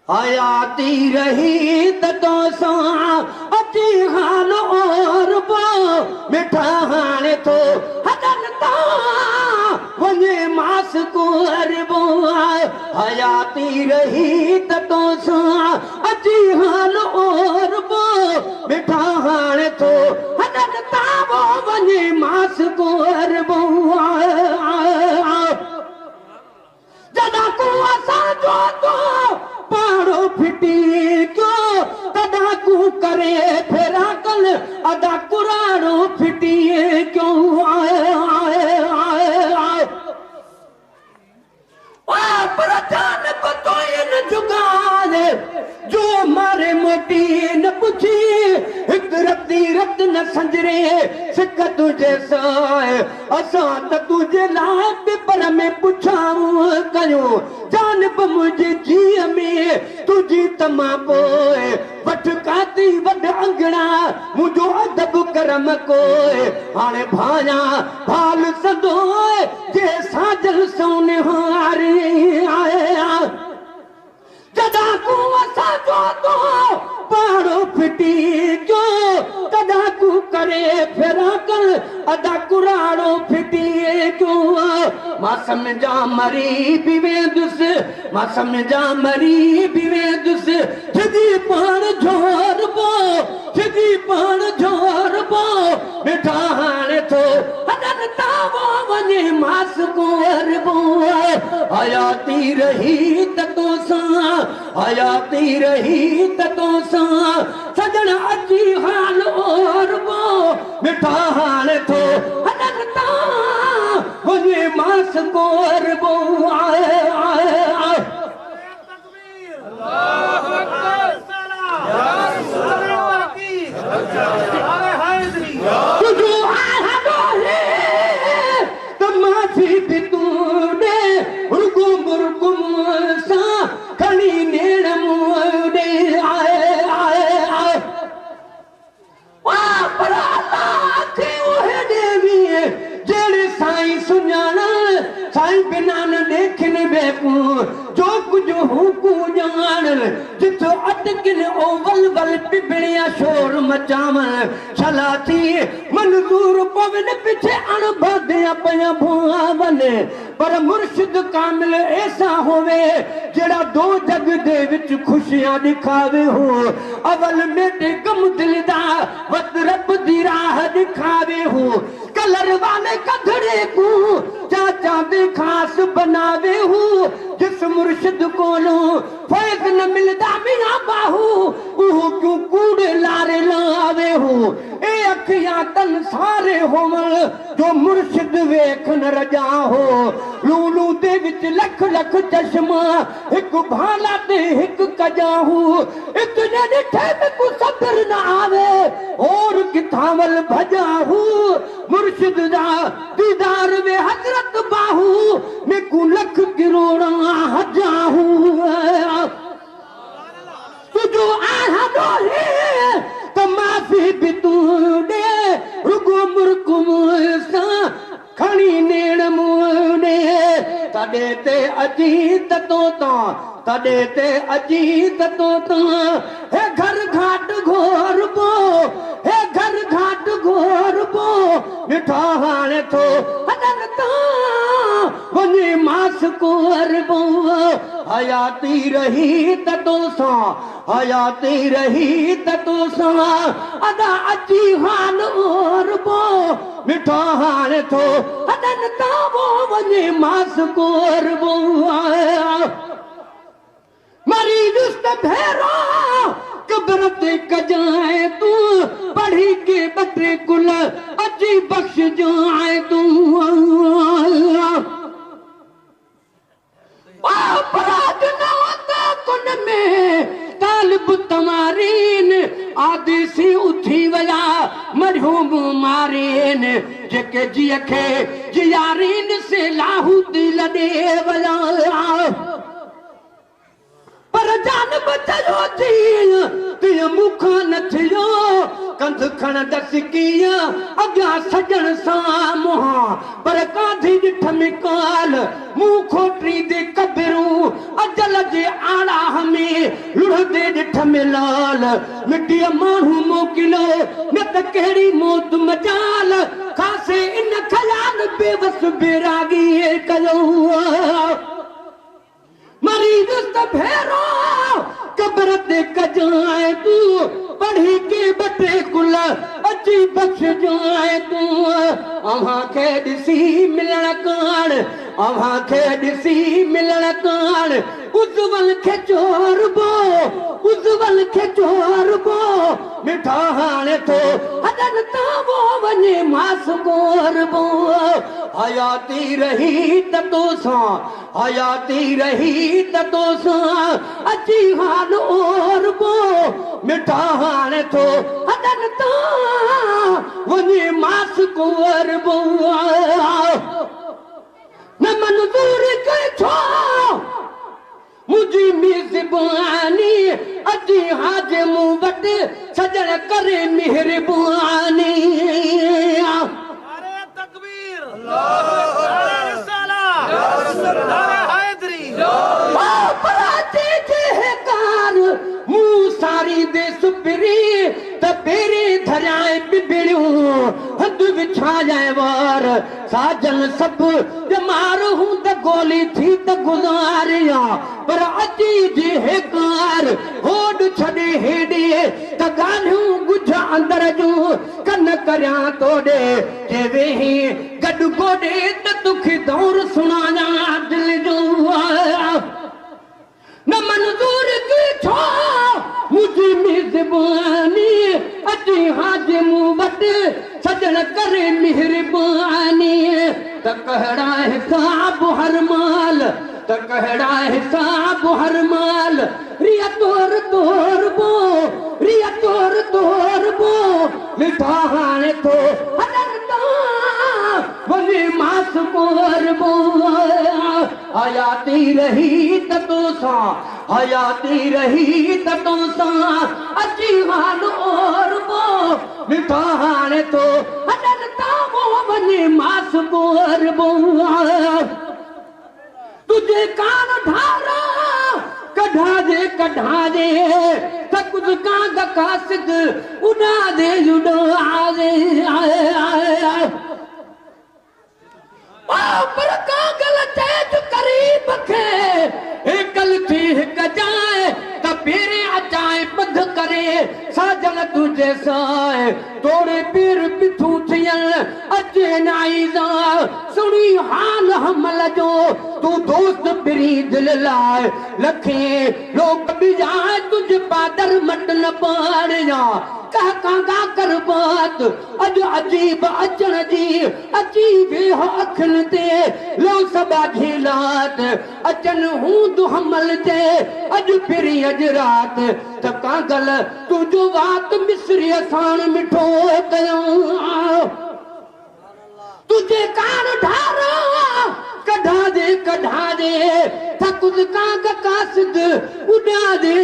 आयाती रही तो सा अची हाल और बो मिठा हाणे तो हदनता वने मास को अरबो आयाती रही तो सा अची हाल और बो मिठा हाणे तो हदनता वो वने मास को अरबो जदा को असा जो तो पाड़ो फिटी क्यों तदा को करे फेरा कल अदा कुराड़ो फिटी क्यों आए पर जान को तो इन जुगाने जो मारे मोटी न पूछी एक रत न संजरे सिक तुझे साए असा त तुझे लात पर में पुछाऊं कयो जान ब मुझे जी में तुझी तमा पोए वठ काती वड अंगड़ा मुझो अदब करम कोए हाणे भाया भाल सदोए जे साजल सोने हारी आए जदा को असा जो तो पाड़ो फिटी जो तदा को करे फेरा कर अदा कुराड़ो फिटी क्यों मां समझा मरी बिवेदुस मां समझा मरी बिवेदुस जदी पाण झोर बो जदी पाण झोर बो मिठा हाणे तो हदन तावो वने मास को अरबो आयाती रही तो सा आयाती रही तो सा सजन अची हाल और बो मिठा हाल तो हदन ता वने मास को अरबो आए आए अल्लाहु अकबर या रसूलल्लाह की अरे हाज़री तुझो आहा दोहे तमासी बितूने उर्गु मुर्गु सा खणी नेड़ मुडे आए आए आए वाह पर अल्लाह के ओहे देवी जेड़े साईं सुञाण साईं बिना न देखने बेकू जो कुछ हुकू जान जिथो अटकिन ओ वल वल पिबड़िया शोर मचावन छलाती मंजूर पवन पिछे अणबधिया पया भुआ बने पर मुर्शिद कामिल ऐसा होवे जेड़ा दो जग दे विच खुशियां दिखावे हो अवल मेटे गम दिल दा वत रब दी राह दिखावे हो कलर वाले कधड़े को चाचा दे खास बनावे हो जिस मुर्शिद कोलो फैज न मिलदा बिना बाहू ओह क्यों कूड़े लारे लावे हो ए अखियां तन सारे होवण जो मुर्शिद वेख न रजा हो लूलू दे विच लख लख चश्मा एक भाला ते एक कजाहू इतने निठे में को सब्र न आवे और किथावल भजाहू मुर्शिद दा दीदार वे हजरत बाहू में को लख करोड़ा हजाहू तुझो आहा दोहे तमाफी बितूने रुगो मुर्गु सा खणी नेड़ मुने तडे ते अजी तो तडे ते अजी तो हे घर घाट घोर बो हे घर घाट घोर बो मिठा हाणे थो हदन ता वने मास को अरबो हयाती रही तो सा हयाती रही तो सा अदा अची हाल और बो मिठा हाणे थो हदन ता वो वने मास को अरबो मरी दुस्त भेरो कब्र ते कजाए तू पढ़ी के बटरे कुल अजी बख्श जाए तू अपराध न होता कुन में तालिब तमारीन आदि सी उठी वया मरहूम मारीन जेके जी खे जियारीन से लाहू दिल दे वया पर जान बचयो थी मुख न थियो कंध खण दस किया अॻियां सजण सां मुहां पर काधी ॾिठ में काल मुंहुं खोटरी दे कबिरूं अजल जे आड़ाह में लुढ़दे ॾिठ में लाल मिटीअ माण्हू मोकिलियो न त कहिड़ी मौत मचाल खासे इन ख़याल बेवस बेरागी कयो मरीज त भेरो कब्र ते कजाए तू पढ़ी के बटे कुल अची बख्श जाए तू अव्हां खे ॾिसी मिलण कान अव्हां खे ॾिसी मिलण कान उज्जवल खे चोरबो मिठा हाणे थो हदन तावो वञे मास कोरबो हयाती रही त तोसां हयाती रही त तोसां अची हाल ओरबो मिठा हाणे थो हदन तां वञे मास कोरबो न मंज़ूर कयो छो मुझी मेज़बानी अजी हाज मूं वटि सजण करे मेहरबानी नारे तकबीर नारे रिसालत नारे हैदरी पराते जे कार मूं सारी दे सुपरी त पेरे धराए बिबिड़ियूं हद विछाए वार साजन सब बीमार हूं त गोली थी त गुज़ारिया पर अची जे कार होड छॾे हेॾे त ॻाल्हियूं गुझ अंदर जूं कन करियां तोॾे जे वेही गॾु गोॾे त तोखे दौर सुणाया दिल जो न मंज़ूर की छो मुझी मेज़बानी अची हाज मूं वटि सजण करे मेहरबानी त कहिड़ा हिसाब हर माल त कहिड़ा हिसाब हर माल रिया तोर बो मिठा हाणे थो हदन तां वञे मास कोरबो हयाती रही त तोसां हयाती रही त तोसां अची हाल ओरबो मिठा हाणे थो हदन तां वञे मास कोरबो तुझे कान ढारा कढ़ा दे त कुछ काग कासिद उड़ा दे पर कागल तेज करीब खे एकल थी हिक जाए त पेरे अचाए पध करे साजन तुझे साए तोड़े पीर पिथू थियल अचे नाई दा सुनी हाल हमल जो तू दोस्त बिरी दिल लाए लखे लोग भी जाए तुझ पादर मट न पाड़िया कह कांगा कर बात अज अजीब अचण जी अची वेह अखिन ते लो सबा झीलात अचन हूं दुहमल जे अज फिरी अज रात त कांगल तुझो वात मिसरी साण मिठो कयो तुझे कान ढारा कढ़ा दे थकुस काग कासिद उड़ा दे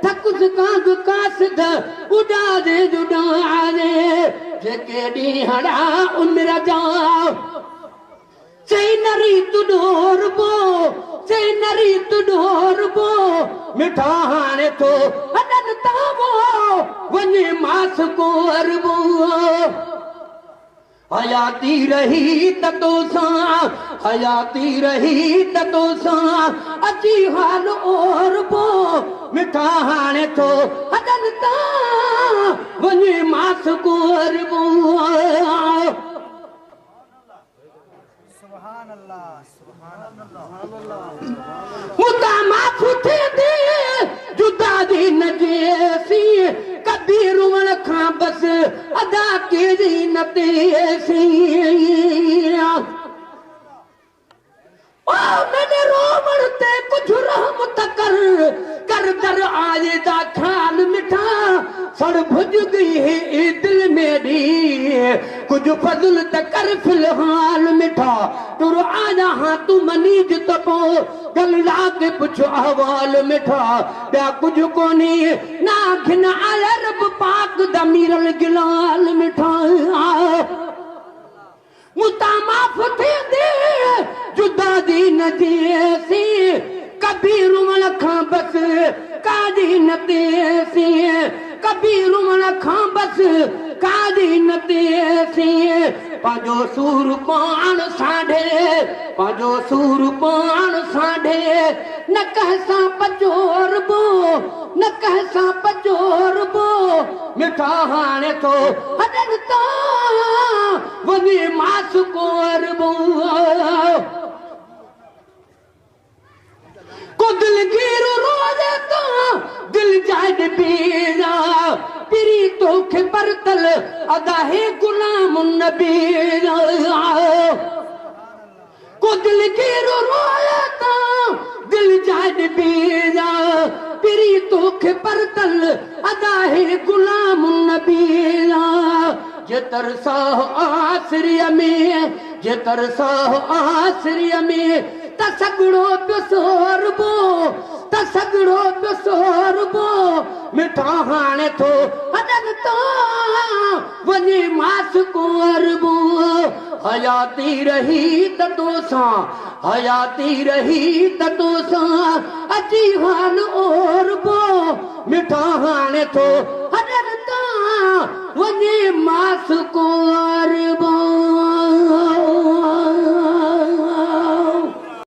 थकुस काग कासिद उड़ा दे जेके ॾींहड़ा उमिर जा चई नरी तू ढोरबो मिठा हाणे थो हदन तावो वञे मास कोरबो हयाती रही त तोसां अची हाल ओरबो मिठा हाणे थो हदन तां वञे मास कोरबो सुभान अल्लाह मुदा माफ़ थिए जुदा दी न जेसी कभी रुवण खां बस अदा केरी न तेसी ओ मैंने रोवण ते कुछ रहमत कर दर आए दा ख्याल मिठा सड़ भुज गई है दिल मेरी कुछ फजल त कर फिलहाल मिठा तुर आजा हाँ तू मनीज तपो गल लाके पुछ अहवाल मिठा ॿिया कुछ कोनी ना घिन आया रब पाक दा मीरल गिलाल मिठा मुता माफ़ थे दे जुदा दी न देसी कबीर मन खां बस कादी न देसी कबीर मन खां बस कादी न देसी पांजो सूर पाण साढे पांजो सूर पाण साढे न कहसा पजोरबो न कहसा पजोरबो मिठा हाणे तो हदन तो वनी मास कोरबो को दिल गिर रोजे तो दिल जाए पीरा पिरी तो के बरतल अदा है गुलाम नबी को दिल गिर रोजे तो दिल जाए पीरा पिरी तो के बरतल अदा है गुलाम नबी जे तरसा आसरिया में जे तरसा आसरिया में तसगड़ो पिसोरबो तसगड़ो पिसोरबो मिठा हाणे तो हदन तो वनी मास कोरबो हयाती रही ततोसा हयाती रही ततोसा अची हाल ओरबो मिठा हाणे तो हदन तो वनी मास कोरबो